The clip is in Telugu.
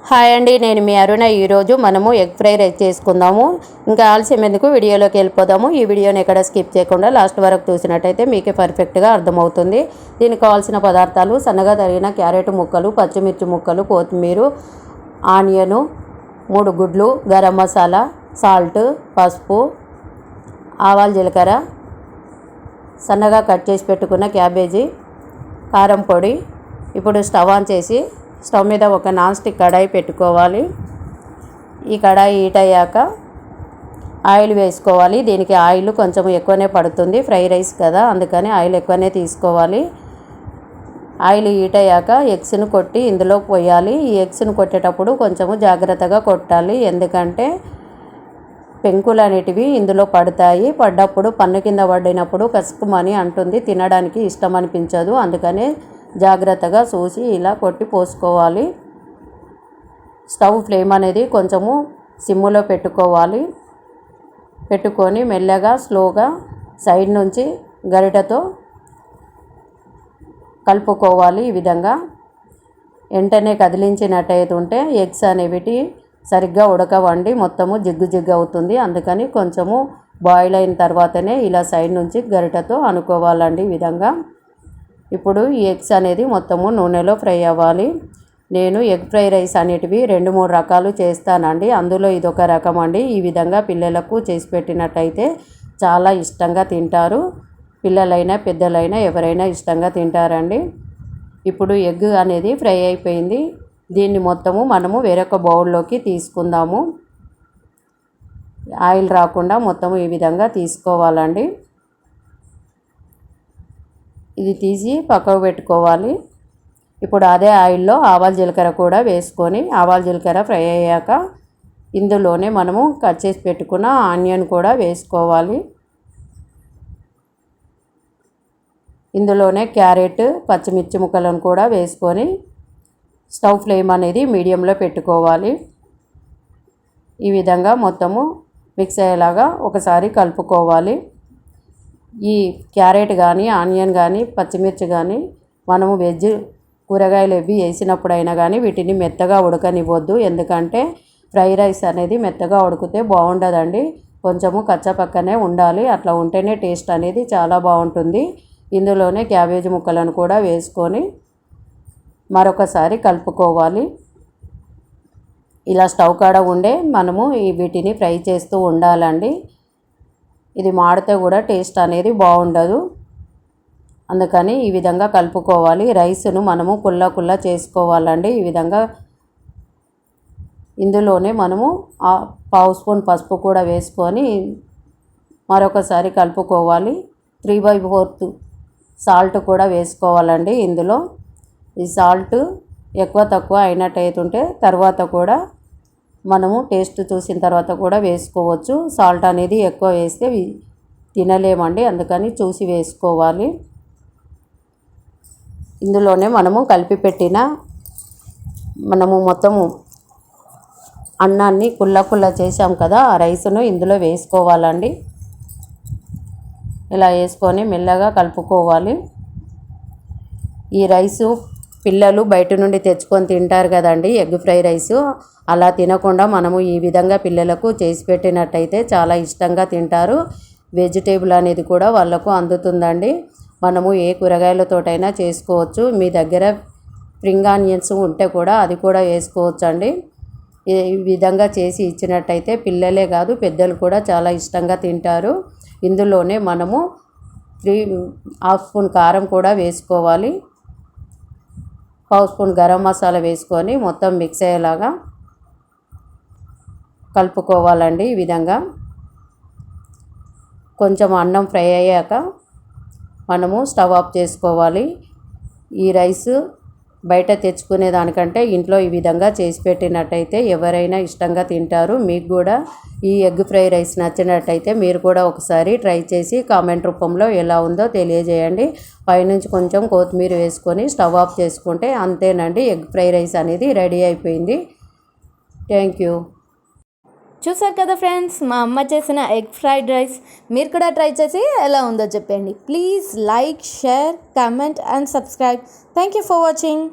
హాయ్ అండి, నేను మీ అరుణ. ఈరోజు మనము ఎగ్ ఫ్రై రైస్ చేసుకుందాము. ఇంకా ఆలస్యం ఎందుకు, వీడియోలోకి వెళ్ళిపోదాము. ఈ వీడియోని ఎక్కడ స్కిప్ చేయకుండా లాస్ట్ వరకు చూసినట్టయితే మీకే పర్ఫెక్ట్గా అర్థమవుతుంది. దీనికి కావాల్సిన పదార్థాలు: సన్నగా తరిగిన క్యారెట్ ముక్కలు, పచ్చిమిర్చి ముక్కలు, కొత్తిమీర, ఆనియను, 3 గుడ్లు, గరం మసాలా, సాల్ట్, పసుపు, ఆవాలు, జీలకర్ర, సన్నగా కట్ చేసి పెట్టుకున్న క్యాబేజీ, కారం పొడి. ఇప్పుడు స్టవ్ ఆన్ చేసి స్టవ్ మీద ఒక నాన్ స్టిక్ కడాయి పెట్టుకోవాలి. ఈ కడాయి హీట్ అయ్యాక ఆయిల్ వేసుకోవాలి. దీనికి ఆయిల్ కొంచెం ఎక్కువనే పడుతుంది, ఫ్రై రైస్ కదా, అందుకని ఆయిల్ ఎక్కువనే తీసుకోవాలి. ఆయిల్ హీట్ అయ్యాక ఎగ్స్ను కొట్టి ఇందులో పోయాలి. ఈ ఎగ్స్ను కొట్టేటప్పుడు కొంచెము జాగ్రత్తగా కొట్టాలి, ఎందుకంటే పెంకులు అనేటివి ఇందులో పడతాయి. పడ్డప్పుడు పన్ను కింద పడినప్పుడు కసుకుమని అంటుంది, తినడానికి ఇష్టం అనిపించదు. అందుకనే జాగ్రత్తగా చూసి ఇలా కొట్టి పోసుకోవాలి. స్టవ్ ఫ్లేమ్ అనేది కొంచెము సిమ్ములో పెట్టుకోవాలి. పెట్టుకొని మెల్లగా స్లోగా సైడ్ నుంచి గరిటెతో కలుపుకోవాలి. ఈ విధంగా వెంటనే కదిలించినట్టయితే ఉంటే ఎగ్స్ అనేవి సరిగ్గా ఉడకవండి, మొత్తము జిగ్గు జిగ్గు అవుతుంది. అందుకని కొంచెము బాయిల్ అయిన తర్వాతనే ఇలా సైడ్ నుంచి గరిటెతో అనుకోవాలండి. ఈ విధంగా ఇప్పుడు ఈ ఎగ్స్ అనేది మొత్తము నూనెలో ఫ్రై అవ్వాలి. నేను ఎగ్ ఫ్రై రైస్ అనేటివి 2-3 రకాలు చేస్తానండి, అందులో ఇదొక రకం అండి. ఈ విధంగా పిల్లలకు చేసి పెట్టినట్టయితే చాలా ఇష్టంగా తింటారు. పిల్లలైనా పెద్దలైనా ఎవరైనా ఇష్టంగా తింటారండి. ఇప్పుడు ఎగ్ అనేది ఫ్రై అయిపోయింది. దీన్ని మొత్తము మనము వేరొక బౌల్లోకి తీసుకుందాము. ఆయిల్ రాకుండా మొత్తము ఈ విధంగా తీసుకోవాలండి. ఇది తీసి పక్కకు పెట్టుకోవాలి. ఇప్పుడు అదే ఆయిల్లో ఆవాలు జీలకర్ర కూడా వేసుకొని, ఆవాలు జీలకర్ర ఫ్రై అయ్యాక ఇందులోనే మనము కట్ చేసి పెట్టుకున్న ఆనియన్ కూడా వేసుకోవాలి. ఇందులోనే క్యారెట్, పచ్చిమిర్చి ముక్కలను కూడా వేసుకొని స్టవ్ ఫ్లేమ్ అనేది మీడియంలో పెట్టుకోవాలి. ఈ విధంగా మొత్తము మిక్స్ అయ్యేలాగా ఒకసారి కలుపుకోవాలి. ఈ క్యారెట్ కానీ, ఆనియన్ కానీ, పచ్చిమిర్చి కానీ మనము వెజ్ కూరగాయలు ఎవి వేసినప్పుడైనా కానీ వీటిని మెత్తగా ఉడకనివ్వద్దు, ఎందుకంటే ఫ్రై రైస్ అనేది మెత్తగా ఉడికితే బాగుండదండి. కొంచెము కచ్చపక్కనే ఉండాలి, అట్లా ఉంటేనే టేస్ట్ అనేది చాలా బాగుంటుంది. ఇందులోనే క్యాబేజీ ముక్కలను కూడా వేసుకొని మరొకసారి కలుపుకోవాలి. ఇలా స్టవ్ కాడ ఉండే మనము వీటిని ఫ్రై చేస్తూ ఉండాలండి. ఇది మాడితే కూడా టేస్ట్ అనేది బాగుండదు, అందుకని ఈ విధంగా కలుపుకోవాలి. రైస్ను మనము కుల్లా చేసుకోవాలండి. ఈ విధంగా ఇందులోనే మనము 1/2 స్పూన్ పసుపు కూడా వేసుకొని మరొకసారి కలుపుకోవాలి. 3/4 సాల్ట్ కూడా వేసుకోవాలండి. ఇందులో ఈ సాల్ట్ ఎక్కువ తక్కువ అయినట్టయితే ఉంటే తర్వాత కూడా మనము టేస్ట్ చూసిన తర్వాత కూడా వేసుకోవచ్చు. సాల్ట్ అనేది ఎక్కువ వేస్తే తినలేమండి, అందుకని చూసి వేసుకోవాలి. ఇందులోనే మనము కలిపి పెట్టిన మొత్తము అన్నాన్ని కుల్లా చేసాం కదా, ఆ రైస్ను ఇందులో వేసుకోవాలండి. ఇలా వేసుకొని మెల్లగా కలుపుకోవాలి. ఈ రైసు పిల్లలు బయట నుండి తెచ్చుకొని తింటారు కదండి, ఎగ్ ఫ్రై రైసు. అలా తినకుండా మనము ఈ విధంగా పిల్లలకు చేసి పెట్టినట్టయితే చాలా ఇష్టంగా తింటారు. వెజిటేబుల్ అనేది కూడా వాళ్ళకు అందుతుందండి. మనము ఏ కూరగాయలతోటైనా చేసుకోవచ్చు. మీ దగ్గర స్ప్రింగ్ ఆనియన్స్ ఉంటే కూడా అది కూడా వేసుకోవచ్చు అండి. ఈ విధంగా చేసి ఇచ్చినట్టయితే పిల్లలే కాదు పెద్దలు కూడా చాలా ఇష్టంగా తింటారు. ఇందులోనే మనము 1/2 స్పూన్ కారం కూడా వేసుకోవాలి. 1/2 స్పూన్ గరం మసాలా వేసుకొని మొత్తం మిక్స్ అయ్యేలాగా కలుపుకోవాలండి. ఈ విధంగా కొంచెం అన్నం ఫ్రై అయ్యాక మనము స్టవ్ ఆఫ్ చేసుకోవాలి. ఈ రైస్ బయట తెచ్చుకునే దానికంటే ఇంట్లో ఈ విధంగా చేసి పెట్టినట్టయితే ఎవరైనా ఇష్టంగా తింటారు. మీకు కూడా ఈ ఎగ్ ఫ్రై రైస్ నచ్చినట్టయితే మీరు కూడా ఒకసారి ట్రై చేసి కామెంట్ రూపంలో ఎలా ఉందో తెలియజేయండి. పైనుంచి కొంచెం కొత్తిమీర వేసుకొని స్టవ్ ఆఫ్ చేసుకుంటే అంతేనండి, ఎగ్ ఫ్రై రైస్ అనేది రెడీ అయిపోయింది. Thank you. చూసారు కదా ఫ్రెండ్స్, మా అమ్మ చేసిన ఎగ్ ఫ్రైడ్ రైస్. మీరు కూడా ట్రై చేసి ఎలా ఉందో చెప్పండి. Please like, share, comment and subscribe. Thank you for watching.